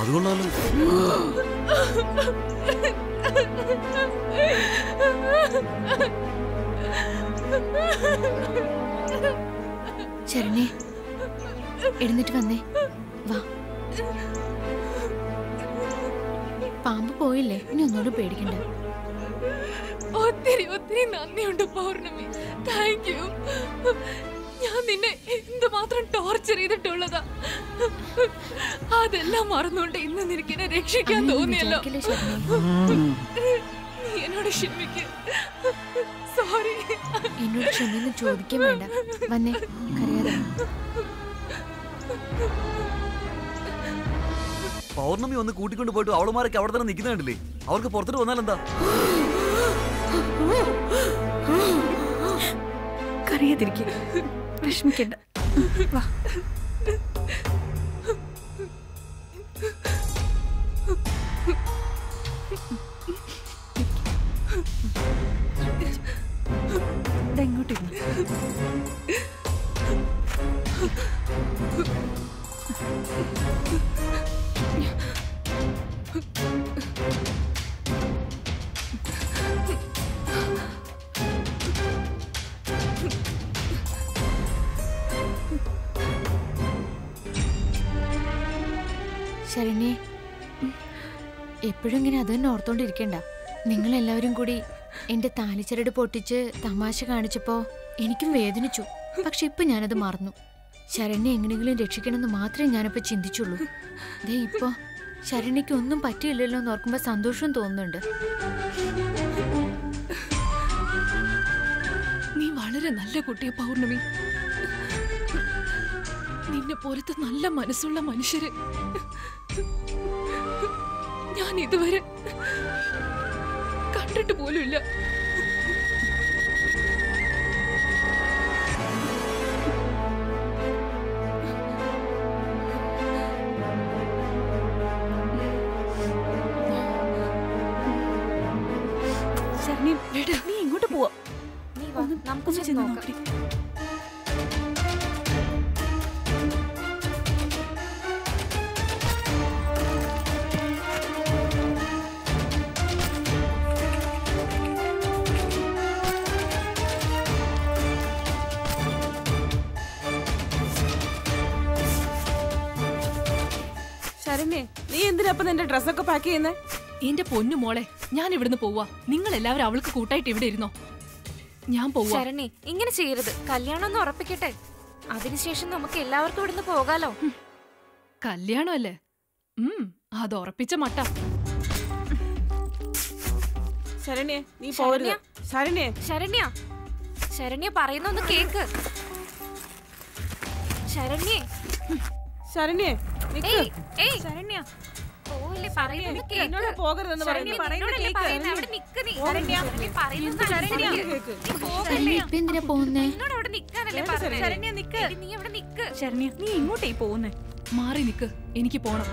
അതുകൊണ്ടാണ് ശരണേ, എഴുന്നേറ്റ് വന്നേ. വാ. പാമ്പ് പോയില്ലേ? ഇനി ഒന്നുകൂടെ പേടിക്കണ്ട. ഒത്തിരി ഒത്തിരി നന്ദിയുണ്ട് പൗർണമി. Thank you. ഞാൻ നിന്നെ എന്തുമാത്രം ടോർച്ചർ ചെയ്തിട്ടുള്ളതാ. അതെല്ലാം മറന്നുകൊണ്ട് ഇന്ന് നിനക്കിനെ രക്ഷിക്കാൻ തോന്നിയല്ലോ. നീ എന്നോട് ക്ഷമിക്ക്. സോറി. എന്നോട് ക്ഷമയൊന്നും ചോദിക്കാൻ വേണ്ട. വന്നേ, കരയാതെ. പൗർണമി ഒന്ന് കൂട്ടിക്കൊണ്ട് പോയിട്ട് അവളുമാരൊക്കെ അവിടെ തന്നെ നിൽക്കുന്ന കണ്ടില്ലേ? അവർക്ക് പുറത്തോട്ട് വന്നാലെന്താ? കരയാതിരിക്കുക, വിഷമിക്കണ്ട. വാ. ഇങ്ങോട്ടിരുന്നു. ശരണ്യെ, എപ്പോഴും ഇങ്ങനെ അത് തന്നെ ഓർത്തോണ്ടിരിക്കണ്ട. നിങ്ങളെല്ലാവരും കൂടി എന്റെ താലിച്ചരട് പൊട്ടിച്ച് തമാശ കാണിച്ചപ്പോ എനിക്കും വേദനിച്ചു. പക്ഷെ ഇപ്പൊ ഞാനത് മറന്നു. ശരണ്യെ എങ്ങനെയെങ്കിലും രക്ഷിക്കണമെന്ന് മാത്രമേ ഞാനിപ്പോ ചിന്തിച്ചുള്ളൂ. ദേ ഇപ്പൊ ശരണ്യക്ക് ഒന്നും പറ്റിയില്ലല്ലോ എന്ന് ഓർക്കുമ്പോ സന്തോഷം തോന്നുന്നുണ്ട്. നീ വളരെ നല്ല കുട്ടിയെ പൗർണമി. നിന്നെ പോലത്തെ നല്ല മനസ്സുള്ള മനുഷ്യര് ഞാൻ ഇതുവരെ കണ്ടിട്ട് പോലുമില്ല. നീ ഇങ്ങോട്ട് പോവാ. നമുക്ക് നോക്കാം. ശരണ്യേ, നീ എന്തിനാ നിന്റെ ഡ്രസ്സൊക്കെ പാക്ക് ചെയ്യുന്നേ? എന്റെ പൊന്നു മോളെ, ഞാൻ ഇവിടുന്ന് പോവാ. നിങ്ങൾ എല്ലാവരും അവൾക്ക് കൂട്ടായിട്ട് ഇവിടെ ഇരുന്നോ. ഞാൻ പോവാ. ശരണ്യ, ഇങ്ങനെ ചെയ്യരുത്. കല്യാണം ഒന്ന് ഉറപ്പിക്കട്ടെ, അതിനുശേഷം നമുക്ക് എല്ലാവർക്കും ഇവിടുന്ന് പോകാലോ. കല്യാണം അല്ലേ? അത് ഉറപ്പിച്ച മട്ട. ശരണ്യ, നീ പോരുക. ശരണ്യ, ശരണ്യ, ശരണ്യ പറയുന്നൊന്ന് കേക്ക്. ശരണ്യ, ശരണ്യ, ശരണ്യ പോയില്ലേ? പറയുന്നത് കേക്ക്. എന്നോട് പോകരുതെന്ന് പറയുന്നത് അവിടെ നിക്ക്. നീ പറയുന്നത് എന്തിനാ പോകുന്നേ? എന്നോട് അവിടെ നിക്കാനല്ലേ പറഞ്ഞത്? ശരണ്യ നിക്ക്. നീ അവിടെ നിക്ക്. ശരണ്യ, നീ ഇങ്ങോട്ടേ പോകുന്നേ? മാറി നിക്ക്, എനിക്ക് പോണം.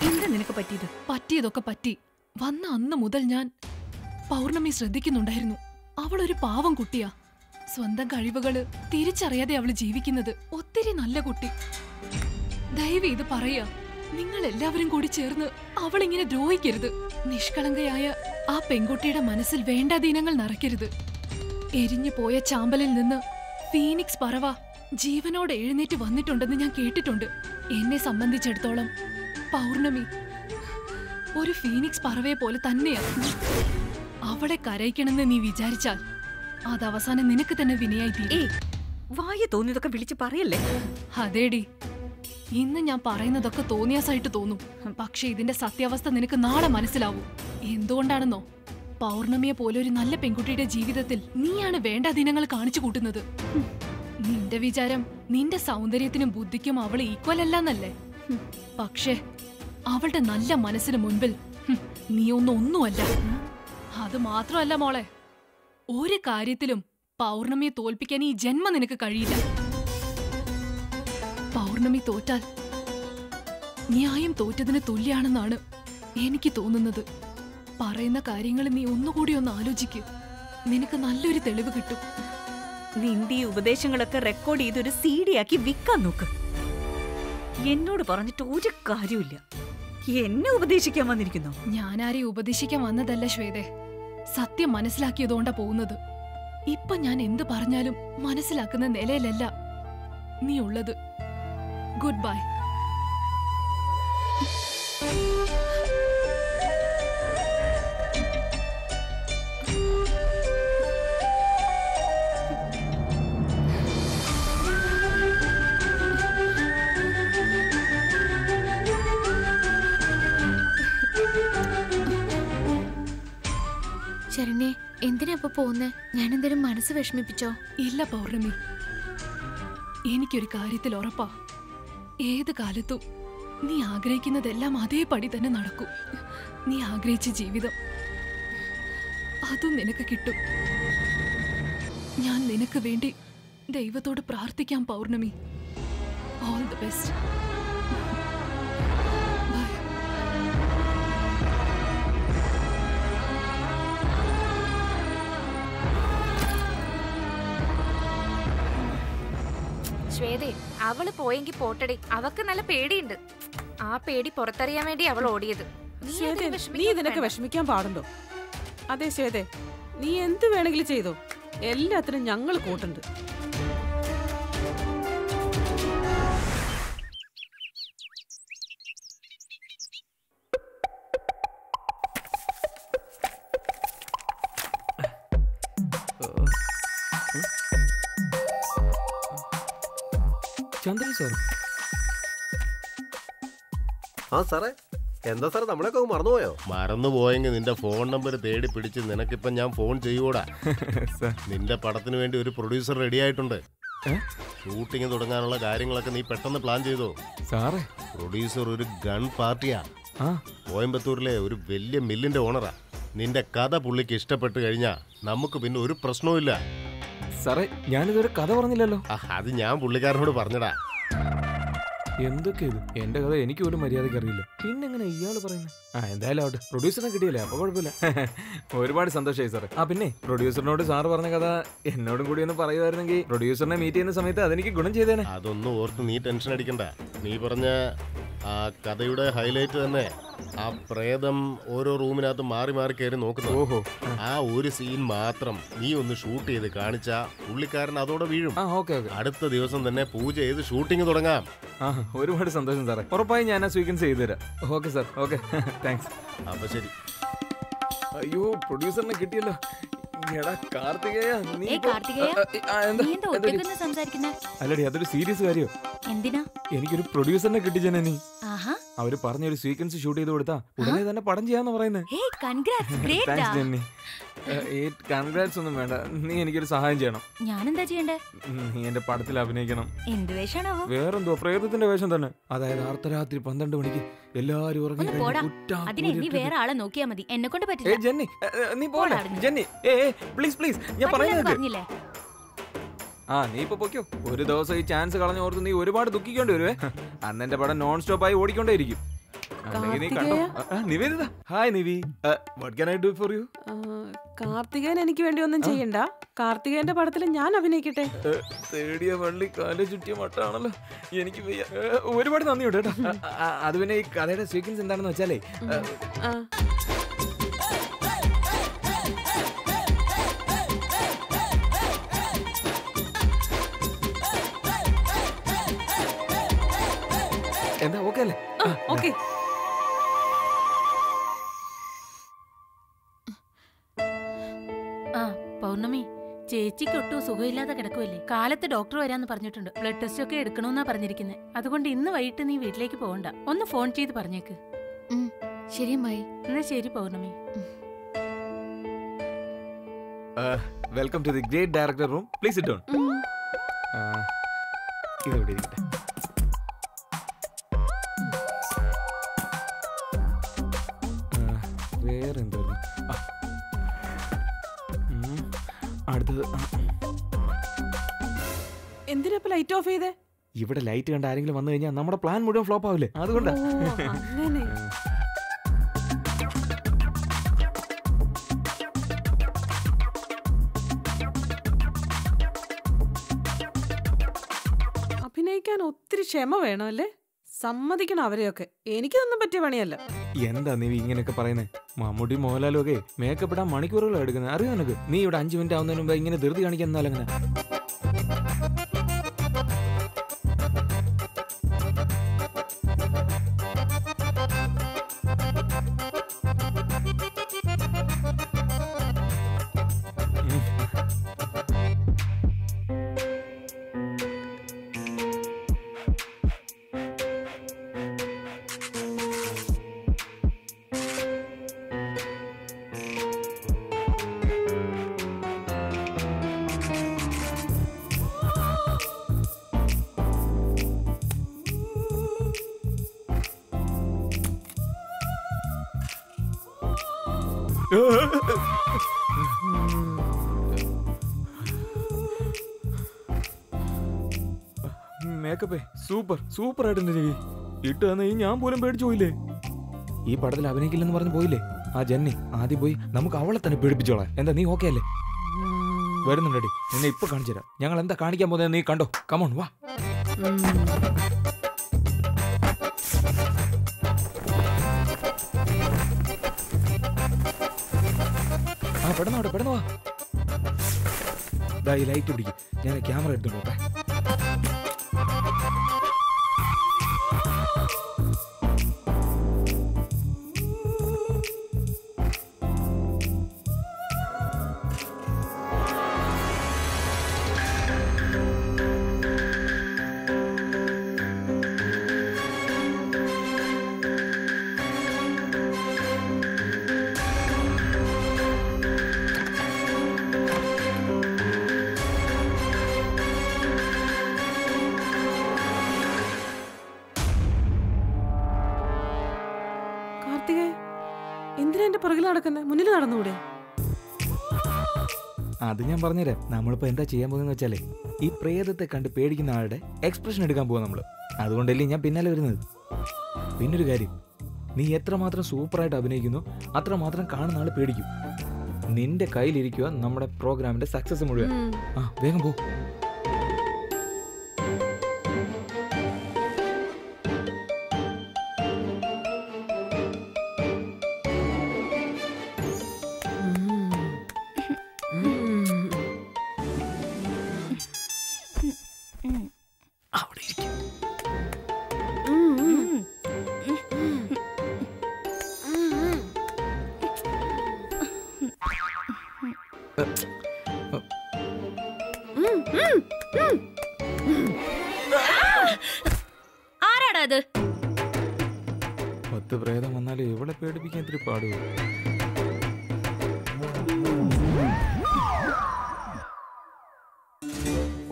എന്താ നിനക്ക് പറ്റിയത്? പറ്റിയതൊക്കെ പറ്റി. വന്ന അന്ന് മുതൽ ഞാൻ പൗർണമി ശ്രദ്ധിക്കുന്നുണ്ടായിരുന്നു. അവളൊരു പാവം കുട്ടിയാ. സ്വന്തം കഴിവുകള് തിരിച്ചറിയാതെ അവള് ജീവിക്കുന്നത്. ഒത്തിരി നല്ല കുട്ടി. ദയവ് ഇത് പറയാ, നിങ്ങൾ എല്ലാവരും കൂടി ചേർന്ന് അവളിങ്ങനെ ദ്രോഹിക്കരുത്. നിഷ്കളങ്കയായ ആ പെൺകുട്ടിയുടെ മനസ്സിൽ വേണ്ടാധീനങ്ങൾ നിറയ്ക്കരുത്. എരിഞ്ഞു പോയ ചാമ്പലിൽ നിന്ന് ഫീനിക്സ് പറവ ജീവനോടെ എഴുന്നേറ്റ് വന്നിട്ടുണ്ടെന്ന് ഞാൻ കേട്ടിട്ടുണ്ട്. എന്നെ സംബന്ധിച്ചിടത്തോളം പൗർണമി ഒരു ഫീനിക്സ് പറവയെ പോലെ തന്നെയാ. അവളെ കരയിക്കണമെന്ന് നീ വിചാരിച്ചാൽ അത് അവസാനം നിനക്ക് തന്നെ വിനയായി തീരും. വായ തോന്നിയതൊക്കെ വിളിച്ച് പറയല്ലേ. അതേടി, ഇന്ന് ഞാൻ പറയുന്നതൊക്കെ തോന്നിയാസായിട്ട് തോന്നും. പക്ഷെ ഇതിന്റെ സത്യാവസ്ഥ നിനക്ക് നാളെ മനസ്സിലാവും. എന്തുകൊണ്ടാണെന്നോ, പൗർണമിയെ പോലെ ഒരു നല്ല പെൺകുട്ടിയുടെ ജീവിതത്തിൽ നീയാണ് വേണ്ട ദിനങ്ങൾ കാണിച്ചു കൂട്ടുന്നത്. നിന്റെ വിചാരം നിന്റെ സൗന്ദര്യത്തിനും ബുദ്ധിക്കും അവള് ഈക്വൽ അല്ലെന്നല്ലേ? പക്ഷേ അവളുടെ നല്ല മനസ്സിന് മുൻപിൽ നീ ഒന്നുമല്ല. അത് മാത്രമല്ല മോളെ, ഒരു കാര്യത്തിലും പൗർണമിയെ തോൽപ്പിക്കാൻ ഈ ജന്മം നിനക്ക് കഴിയില്ല. പൗർണമി തോറ്റാൽ ന്യായം തോറ്റതിന് തുല്യാണെന്നാണ് എനിക്ക് തോന്നുന്നത്. പറയുന്ന കാര്യങ്ങൾ നീ ഒന്നുകൂടി ഒന്ന് ആലോചിക്ക്. നിനക്ക് നല്ലൊരു തെളിവ് കിട്ടും. നിന്റെ ഈ ഉപദേശങ്ങളൊക്കെ റെക്കോർഡ് ചെയ്തൊരു CD ആക്കി വിൽക്കാൻ നോക്ക്. എന്നോട് പറഞ്ഞിട്ട് ഒരു കാര്യമില്ല. എന്നെ ഉപദേശിക്കാൻ വന്നിരിക്കുന്നു. ഞാനാരെയും ഉപദേശിക്കാൻ വന്നതല്ല ശ്വേതേ, സത്യം മനസ്സിലാക്കിയതുകൊണ്ടാ പോകുന്നത്. ഇപ്പൊ ഞാൻ എന്ത് പറഞ്ഞാലും മനസ്സിലാക്കുന്ന നിലയിലല്ല നീ ഉള്ളത്. Good bye. ശരണ്യെ, എന്തിനാ ഇപ്പൊ പോകുന്നേ? ഞാൻ എന്തെങ്കിലും മനസ്സ് വിഷമിപ്പിച്ചോ? ഇല്ല പൗർണമി, എനിക്കൊരു കാര്യത്തിൽ ഉറപ്പാ. ഏത് കാലത്തും നീ ആഗ്രഹിക്കുന്നതെല്ലാം അതേപടി തന്നെ നടക്കും. നീ ആഗ്രഹിച്ച ജീവിതം അതും നിനക്ക് കിട്ടും. ഞാൻ നിനക്ക് വേണ്ടി ദൈവത്തോട് പ്രാർത്ഥിക്കാം Pournami. All the best. Bye. ശ്വേതേ, അവള് പോയെങ്കി പോട്ടടി. അവക്ക് നല്ല പേടിയുണ്ട്. ആ പേടി പുറത്തറിയാൻ വേണ്ടി അവൾ ഓടിയത്. നീ ഇതിനൊക്കെ വിഷമിക്കാൻ പാടുണ്ടോ? അതെ ശ്വേതേ, നീ എന്ത് വേണമെങ്കിലും ചെയ്തോ, എല്ലാത്തിനും ഞങ്ങൾ കൂട്ടുണ്ട്. ചന്ദ്രൻ സാർ. ആ സാറേ, എന്താ സാറേ നമ്മളൊക്കെ മറന്നുപോയോ? മറന്നുപോയെങ്കിൽ നിന്റെ ഫോൺ നമ്പർ തേടി പിടിച്ച് നിനക്കിപ്പം ഞാൻ ഫോൺ ചെയ്യൂടാ. നിന്റെ പടത്തിന് വേണ്ടി ഒരു പ്രൊഡ്യൂസർ റെഡി ആയിട്ടുണ്ട്. ഷൂട്ടിങ് തുടങ്ങാനുള്ള കാര്യങ്ങളൊക്കെ നീ പെട്ടെന്ന് പ്ലാൻ ചെയ്തോ സാറേ? പ്രൊഡ്യൂസർ ഒരു ഗൺ പാർട്ടിയാ. കോയമ്പത്തൂരിലെ ഒരു വലിയ മില്ലിന്റെ ഓണറാ. നിന്റെ കഥ പുള്ളിക്ക് ഇഷ്ടപ്പെട്ട് കഴിഞ്ഞാ നമുക്ക് പിന്നെ ഒരു പ്രശ്നവും. സാറേ, ഞാനിതൊരു കഥ പറഞ്ഞില്ലല്ലോ. അത് ഞാൻ പുള്ളിക്കാരനോട് പറഞ്ഞടാ. എന്തൊക്കെ ഇത്? എന്റെ കഥ എനിക്ക് പോലും മര്യാദയ്ക്ക് അറിയില്ല, പിന്നെങ്ങനെ ഇയാള് പറയുന്നത്? എന്തായാലും ആവട്ടെ, പ്രൊഡ്യൂസറിനെ കിട്ടിയല്ലേ, അപ്പൊ കുഴപ്പമില്ല. ഒരുപാട് സന്തോഷമായി സാറേ. പിന്നെ പ്രൊഡ്യൂസറിനോട് സാറ് പറഞ്ഞ കഥ എന്നോടും കൂടി ഒന്ന് പറയുമായിരുന്നെങ്കിൽ പ്രൊഡ്യൂസറിനെ മീറ്റ് ചെയ്യുന്ന സമയത്ത് അതെനിക്ക് ഗുണം ചെയ്തേനെ. അതൊന്നും ഓർത്ത് നീ ടെൻഷൻ അടിക്കണ്ട. നീ പറഞ്ഞ ആ കഥയുടെ ഹൈലൈറ്റ് തന്നെ ആ പ്രേതം ഓരോ റൂമിനകത്ത് മാറി മാറി കയറി നോക്കുന്നു. ഓഹോ, ആ ഒരു സീൻ മാത്രം നീ ഒന്ന് ഷൂട്ട് ചെയ്ത് കാണിച്ചാ പുള്ളിക്കാരൻ അതോടെ വീഴും. അടുത്ത ദിവസം തന്നെ പൂജ ചെയ്ത് ഷൂട്ടിംഗ് തുടങ്ങാം. ഒരുപാട് സന്തോഷം സാറേ. ഉറപ്പായും ഞാൻ ആ സ്വീകൻസ് ചെയ്തു തരാം. Okay sir, okay, thanks. അപ്പൊ ശരി. അയ്യോ, പ്രൊഡ്യൂസറിനെ കിട്ടിയല്ലോ. അല്ലടി, അതൊരു സീരിയസ് കാര്യം. എന്തിനാ? എനിക്കൊരു പ്രൊഡ്യൂസറിനെ കിട്ടി ജനനി. അവര് പറഞ്ഞൊരു സീക്വൻസ് ഷൂട്ട് ചെയ്ത് കൊടുത്താ ഉടനെ തന്നെ പടം ചെയ്യാന്ന് പറയുന്നത്. കൺഗ്രാറ്റ്സ് ഒന്നും വേണ്ട, നീ എനിക്കൊരു സഹായം ചെയ്യണം. ഞാനെന്താ ചെയ്യണ്ടേ? നീ എന്റെ പടത്തിൽ അഭിനയിക്കണം. എന്ത് വേഷമാണോ? വേറെന്തോ പ്രേതത്തിന്റെ വേഷം തന്നെ. അതായത് അർദ്ധരാത്രി 12 മണിക്ക് എല്ലാരും ഉറങ്ങി വേറെ ആളെ നോക്കിയാ മതി, എന്നെ കൊണ്ട് പറ്റില്ല. ജെന്നി, നീ പോടാ ജെന്നി. പ്ലീസ് പ്ലീസ്, ഞാൻ പറയുന്നത്. നീ ഇപ്പൊ പൊയ്ക്കോ. ഒരു ദിവസം ഈ ചാൻസ് കളഞ്ഞ ഓർത്ത് നീ ഒരുപാട് ദുഃഖിക്കേണ്ടി വരുവേ. അന്ന് എന്റെ പടം നോൺ സ്റ്റോപ്പ് ആയി ഓടിക്കൊണ്ടേയിരിക്കും. Nivedita, hi Nivi, what can I do for you? Karthikeyan എനിക്ക് വേണ്ടി ഒന്നും ചെയ്യണ്ട. കാർത്തികേയന്റെ പടത്തിൽ ഞാൻ അഭിനയിക്കട്ടെ. തേടിയ വള്ളി കാല ചുറ്റിയ മട്ടാണല്ലോ. എനിക്ക് ഒരുപാട് നന്ദിയുണ്ട് കേട്ടോ. അത് പിന്നെ ഈ കഥയുടെ സീക്വൻസ് എന്താണെന്ന് വെച്ചാലേ, എന്താ ഓക്കെ അല്ലേ? ഓക്കെ. പൗർണമി, ചേച്ചിക്ക് ഒട്ടും സുഖമില്ലാതെ കിടക്കുമല്ലേ? കാലത്ത് ഡോക്ടർ വരാന്ന് പറഞ്ഞിട്ടുണ്ട്. ബ്ലഡ് ടെസ്റ്റ് ഒക്കെ എടുക്കണമെന്നാ പറഞ്ഞിരിക്കുന്നത്. അതുകൊണ്ട് ഇന്ന് വൈകിട്ട് നീ വീട്ടിലേക്ക് പോകണ്ട. ഒന്ന് ഫോൺ ചെയ്ത് പറഞ്ഞേക്ക്. ശരി അമ്മായി. എന്നാ ശരി Pournami. Welcome to the great director room. Please sit down. ഇതെവിടെ ഇരിക്കട്ടെ. വേറെ എന്താ അടുത്തത്? എന്തിനാ ലൈറ്റ് ഓഫ് ചെയ്തേ? ഇവിടെ ലൈറ്റ് കണ്ട ആരെങ്കിലും വന്നു കഴിഞ്ഞാൽ നമ്മുടെ പ്ലാൻ മുഴുവൻ ഫ്ലോപ്പ് ആവില്ലേ, അതുകൊണ്ടാ. ക്ഷമ വേണമല്ലേ? സമ്മതിക്കണം അവരെയൊക്കെ. എനിക്കൊന്നും പറ്റിയ പണിയല്ല. എന്താ നീ ഇങ്ങനെയൊക്കെ പറയുന്നത്? മമ്മൂട്ടി മോഹൻലാലും ഒക്കെ മേക്കപ്പ് ഇടാൻ മണിക്കൂറുകളാണ് എടുക്കുന്നത്. അറിയോ നിനക്ക്? നീ ഇവിടെ 5 മിനിറ്റ് ആവുന്നതിന് മുമ്പ് ഇങ്ങനെ ധൃതി കാണിക്കുന്നാലെങ്ങനെ? മേക്കപ്പേ സൂപ്പർ ആയിട്ടുണ്ട് രവി. ഇട്ട് തന്നെ ഞാൻ പോലും പേടിച്ചു പോയില്ലേ? ഈ പടത്തിൽ അഭിനയിക്കില്ലെന്ന് പറഞ്ഞു പോയില്ലേ ആ ജന്നി? ആദ്യം പോയി നമുക്ക് അവളെ തന്നെ പേടിപ്പിച്ചോളാം. എന്താ നീ ഓക്കെ അല്ലേ? വരുന്നുണ്ടടി, നിന്നെ ഇപ്പൊ കാണിച്ചു തരാം. ഞങ്ങൾ എന്താ കാണിക്കാൻ പോകുന്നത് നീ കണ്ടോ. കമോൺ വാ. പെട്ടെന്ന് വാ. ഈ ലൈറ്റ് പിടിക്കും. ഞാൻ ക്യാമറ എടുത്തോട്ടെ. എന്തിനാ എന്റെ പുറകിൽ നടക്കുന്നത്? മുന്നിൽ നടന്നുകൂടെ? അത് ഞാൻ പറഞ്ഞുതരാം. നമ്മളിപ്പോ എന്താ ചെയ്യാൻ പോകുന്നത് വെച്ചാലേ, ഈ പ്രേതത്തെ കണ്ട് പേടിക്കുന്ന ആളുടെ എക്സ്പ്രഷൻ എടുക്കാൻ പോവാ നമ്മള്. അതുകൊണ്ടല്ലേ ഞാൻ പിന്നാലെ വരുന്നത്. പിന്നൊരു കാര്യം, നീ എത്രമാത്രം സൂപ്പറായിട്ട് അഭിനയിക്കുന്നു അത്രമാത്രം കാണുന്ന ആള് പേടിക്കും. നിന്റെ കയ്യിലിരിക്കുക നമ്മുടെ പ്രോഗ്രാമിന്റെ സക്സസ് മുഴുവൻ. വേഗം പോ. ആരാടാ അത്? 10 പ്രേതം വന്നാലും ഇവളെ പേടിപ്പിക്കാൻ ഇത്തിരി പാടുക.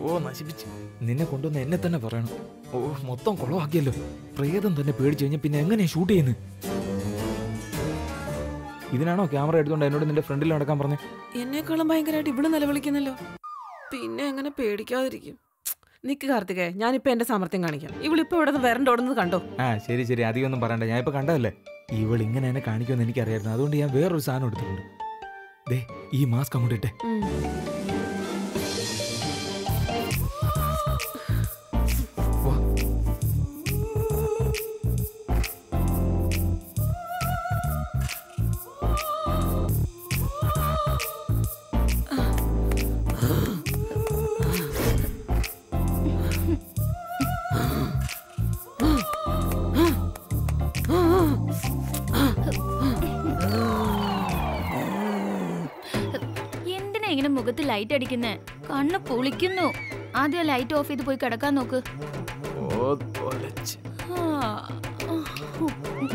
ഓ നശിപ്പിച്ച്. നിന്നെ കൊണ്ടുവന്ന് എന്നെ തന്നെ പറയണം. ഓ മൊത്തം കുളമാക്കിയല്ലോ. പ്രേതം തന്നെ പേടിച്ചു കഴിഞ്ഞാൽ പിന്നെ എങ്ങനെയാ ഷൂട്ട് ചെയ്യുന്നത്? ഇതിനാണോ ക്യാമറ എടുത്തോണ്ട് എന്നോട് നിന്റെ ഫ്രണ്ടിൽ നടക്കാൻ പറഞ്ഞേ? എന്നെക്കാളും ഭയങ്കരമായിട്ട് ഇവള് നിലവിളിക്കുന്നല്ലോ. പിന്നെ എങ്ങനെ പേടിക്കാതിരിക്കും? നിക്ക് കാർത്തികേ, ഞാനിപ്പോ എന്റെ സാമർത്ഥ്യം കാണിക്കാം. ഇവളിപ്പോ ഇവിടെ നിന്ന് വരണ്ടോടുന്നത് കണ്ടോ? ശരി അധികം ഒന്നും പറയണ്ട. ഞാൻ ഇപ്പൊ കണ്ടതല്ലേ. ഇവൾ ഇങ്ങനെ എന്നെ കാണിക്കുമെന്ന് എനിക്കറിയായിരുന്നു. അതുകൊണ്ട് ഞാൻ വേറൊരു സാധനം എടുത്തിട്ടുണ്ട്. ദേ ഈ മാസ്ക് അങ്ങോട്ട് ഇട്ടെ. ഇങ്ങനെ മുഖത്ത് ലൈറ്റ് അടിക്കുന്നേ? കണ്ണ് പൊളിക്കുന്നു. ആദ്യം ലൈറ്റ് ഓഫ് ചെയ്ത് പോയി കിടക്കാൻ നോക്ക്.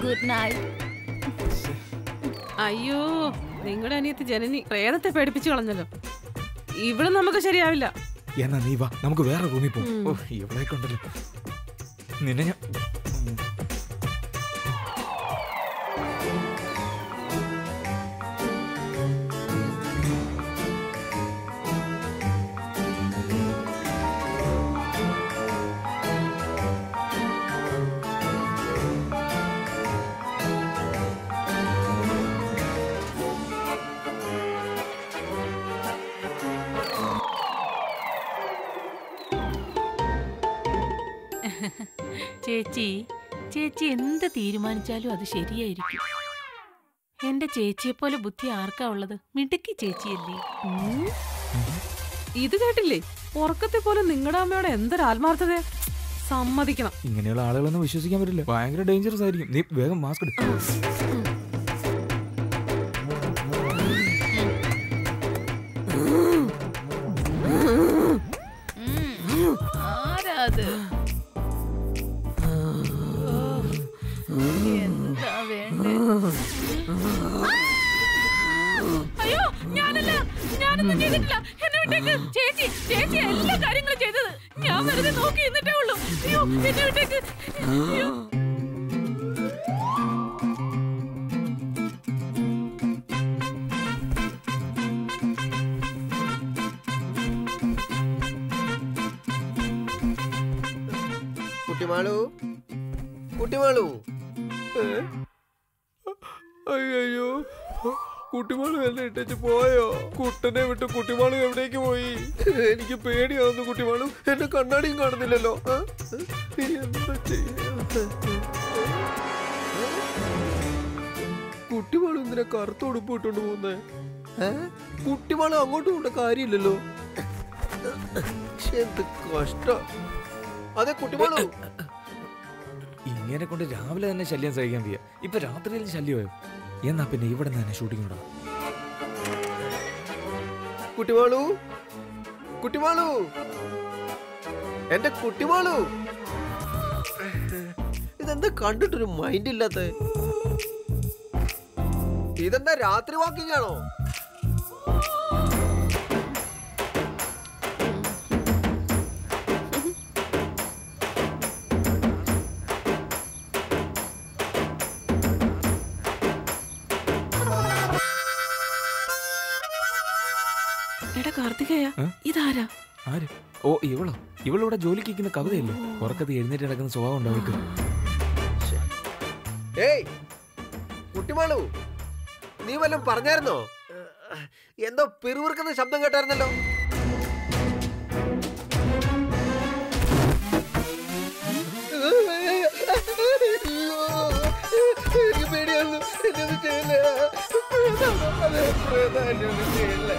Good night. അയ്യോ, നിങ്ങളുടെ അനിയത്തി ജനനി പ്രേതത്തെ പേടിപ്പിച്ചു കളഞ്ഞല്ലോ. ഇവിടെ നമുക്ക് ശരിയാവില്ല. എന്നാ നീ വാ, നമുക്ക് വേറെ റൂമിൽ പോകും. ഇവിടെ കൊണ്ടല്ലോ നിന്നെ ഞാൻ. ചേച്ചി ചേച്ചി എന്ത് തീരുമാനിച്ചാലും അത് ശരിയായിരിക്കും. എന്റെ ചേച്ചിയെ പോലെ ബുദ്ധി ആർക്കാ ഉള്ളത്? മിടുക്കി ചേച്ചിയല്ലേ. ഇത് കേട്ടില്ലേ? ഉറക്കത്തെ പോലെ നിങ്ങളുടെ അമ്മയോട് എന്തൊരു ആത്മാർത്ഥത. സമ്മതിക്കണം. ഇങ്ങനെയുള്ള ആളുകളൊന്നും വിശ്വസിക്കാൻ പറ്റില്ല. ഭയങ്കര ഡേഞ്ചറസ് ആയിരിക്കും. നീ വേഗം മാസ്ക് എടുക്കും. ആരാത്? എന്താ വേണ്ടേ? അയ്യോ ഞാനൊന്നും ചെയ്തിട്ടില്ല. എന്നെ വിട്ടേക്ക്. ചേച്ചി ചേച്ചി എല്ലാ കാര്യങ്ങളും ചെയ്തത്. ഞാൻ വെറുതെ നോക്കി എന്നിട്ടേ ഉള്ളൂ. അയ്യോ എന്നെ വിട്ടേക്ക്. അയ്യോ കുട്ടിമാളു കുട്ടിമാളു. അയ്യോ കുട്ടിമാളു എന്നെ ഇട്ടേച്ച് പോയോ? കുട്ടനെ വിട്ട് കുട്ടിമാളു എവിടേക്ക് പോയി? എനിക്ക് പേടിയാവുന്നു. കുട്ടിമാളു എന്നെ കണ്ണാടിയും കാണുന്നില്ലല്ലോ. എന്താ ചെയ്യാ? കുട്ടിമാളു എന്തിനാ കറുത്ത ഉടുപ്പ് ഇട്ടോണ്ട് പോകുന്നേ? കുട്ടിമാളു അങ്ങോട്ട് പോണ്ട കാര്യമില്ലല്ലോ. എന്ത് കഷ്ടം. അതെ കുട്ടിമാളു. ഇങ്ങനെ കൊണ്ട് രാവിലെ തന്നെ ശല്യം സഹിക്കാൻ വയ്യ. ഇപ്പൊ രാത്രിയിൽ ശല്യമായോ? എന്നാ പിന്നെ ഇവിടെ നിന്ന് തന്നെ ഷൂട്ടിംഗ് ഉണ്ടാവും. കുട്ടിമാളു കുട്ടിമാളു എന്റെ കുട്ടിമാളു. ഇതെന്താ കണ്ടിട്ടൊരു മൈൻഡ് ഇല്ലാത്ത? ഇതെന്താ രാത്രി വാക്കിംഗ് ആണോ? എടാ കാർത്തികേയ, ഇതാരാ? ആര്? ഓ ഇവളോ? ഇവളിവിടെ ജോലിക്ക് നിൽക്കുന്ന കവിതയല്ലേ? ഉറക്കത്ത് എഴുന്നേറ്റ് നടക്കുന്ന സ്വഭാവം ഉണ്ടാവും. ഏയ് കുട്ടിമാളു, നീ വല്ലതും പറഞ്ഞായിരുന്നോ? എന്തോ പിറുവിറുക്കുന്ന ശബ്ദം കേട്ടായിരുന്നല്ലോ. എനിക്ക് പേടിയായിരുന്നു. എന്നൊന്നും ചെയ്യില്ല.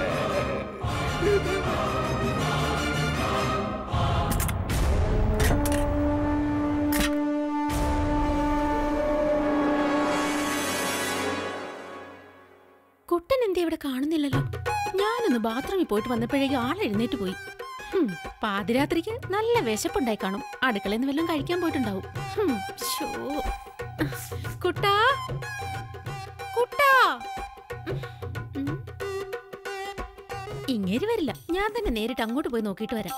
കുട്ടൻ എന്തേ ഇവിടെ കാണുന്നില്ലല്ലോ? ഞാനൊന്ന് ബാത്റൂമിൽ പോയിട്ട് വന്നപ്പോഴേക്കും ആൾ എഴുന്നേറ്റ് പോയി. പാതിരാത്രിക്ക് നല്ല വിശപ്പുണ്ടായി കാണും. അടുക്കളയിൽ നിന്ന് വല്ലതും കഴിക്കാൻ പോയിട്ടുണ്ടാവും. കുട്ടാ കുട്ടാ. ഇങ്ങേര് വരില്ല. ഞാൻ തന്നെ നേരിട്ട് അങ്ങോട്ട് പോയി നോക്കിയിട്ട് വരാം.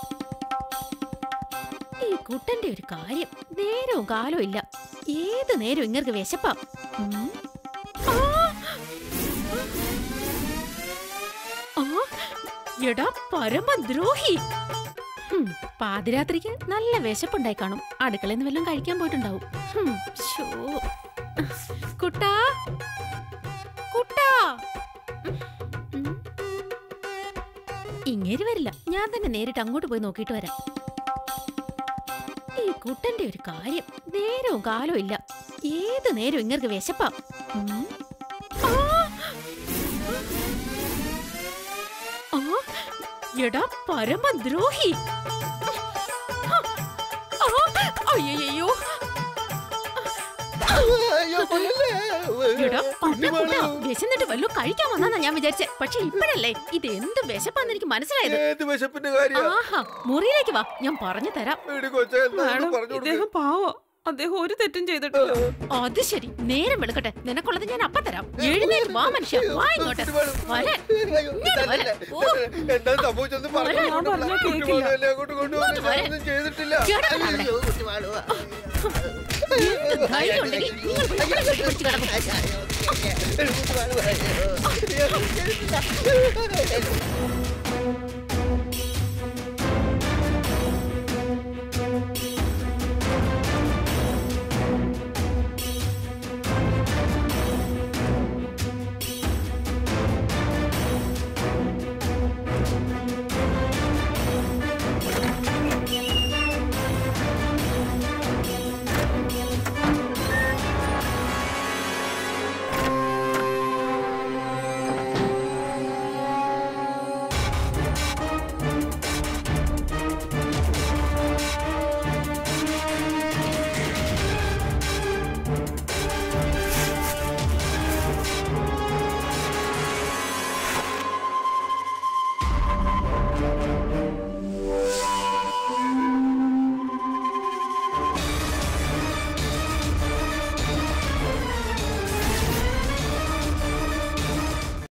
ഈ കുട്ടന്റെ ഒരു കാര്യം, നേരവും കാലവും ഇല്ല. ഏത് നേരവും ഇങ്ങർക്ക് വിശപ്പാ. എടാ പരമദ്രോഹി. പാതിരാത്രിക്ക് നല്ല വിശപ്പുണ്ടായി കാണും. അടുക്കളയിൽ നിന്ന് വല്ലതും കഴിക്കാൻ പോയിട്ടുണ്ടാവും. കുട്ടാ കുട്ടാ. ഇങ്ങേര് വരില്ല. ഞാൻ തന്നെ നേരിട്ട് അങ്ങോട്ട് പോയി നോക്കിയിട്ട് വരാം. ഈ കുട്ടന്റെ ഒരു കാര്യം, നേരവും കാലവും ഇല്ല. ഏത് നേരവും ഇങ്ങർക്ക് വിശപ്പാ. എടാ പരമദ്രോഹി. അയ്യോ വിശന്നിട്ട് വല്ലോ കഴിക്കാൻ വന്നാ ഞാൻ വിചാരിച്ചേ. പക്ഷെ ഇപ്പഴല്ലേ ഇത് എന്ത് വിശപ്പാന്ന് എനിക്ക് മനസ്സിലായത്. ആഹാ, മുറിയിലേക്ക് വാ, ഞാൻ പറഞ്ഞു തരാം. ഇദ്ദേഹം പാവോ, അദ്ദേഹം ഒരു തെറ്റും ചെയ്തിട്ടില്ല. അത് ശരി, നേരം വെളുക്കട്ടെ. നിനക്കുള്ളത് ഞാൻ അപ്പ തരാം. എഴുന്നേറ്റ് വാ മനുഷ്യ, വാ ഇങ്ങോട്ട്. കേൾക്കില്ല.